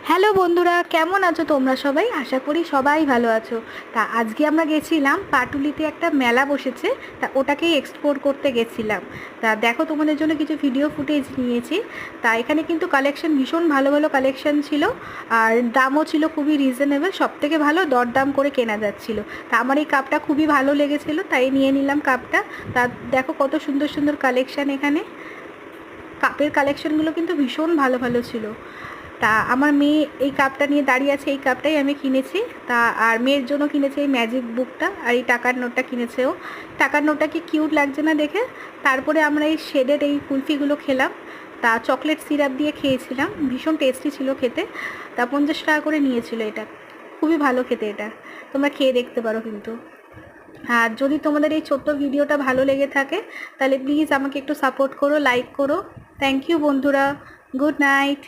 Hello বন্ধুরা, কেমন আছো তোমরা সবাই? আশা করি সবাই ভালো আছো। তা আজকে আমরা গেছিলাম পাটুলিতে, একটা মেলা বসেছে, তা ওটাকেই এক্সপ্লোর করতে গেছিলাম। তা দেখো, তোমাদের জন্য কিছু ভিডিও ফুটেজ নিয়েছি। তা এখানে কিন্তু কালেকশন ভীষণ ভালো ভালো কালেকশন ছিল, আর দামও ছিল খুবই রিজনেবল, সব থেকে ভালো দরদাম করে কেনা যাচ্ছিল। তা আমার এই কাপটা খুবই ভালো লেগেছিলো, তাই নিয়ে নিলাম কাপটা। তা দেখো কত সুন্দর সুন্দর কালেকশান এখানে। কাপের কালেকশনগুলো কিন্তু ভীষণ ভালো ভালো ছিল। তা আমার মেয়ে এই কাপটা নিয়ে দাঁড়িয়ে আছে, এই কাপটাই আমি কিনেছি। তা আর মেয়ের জন্য কিনেছি এই ম্যাজিক বুকটা, আর এই টাকার নোটটা কিনেছে ও। টাকার নোটটা কি কিউট লাগছে না দেখে। তারপরে আমরা এই শেডের এই কুলফিগুলো খেলাম। তা চকলেট সিরাপ দিয়ে খেয়েছিলাম, ভীষণ টেস্টি ছিল খেতে। তা 50 টাকা করে নিয়েছিল এটা, খুবই ভালো খেতে এটা। তোমরা খেয়ে দেখতে পারো কিন্তু। আর যদি তোমাদের এই ছোট্ট ভিডিওটা ভালো লেগে থাকে, তাহলে প্লিজ আমাকে একটু সাপোর্ট করো, লাইক করো। থ্যাংক ইউ বন্ধুরা। Good night.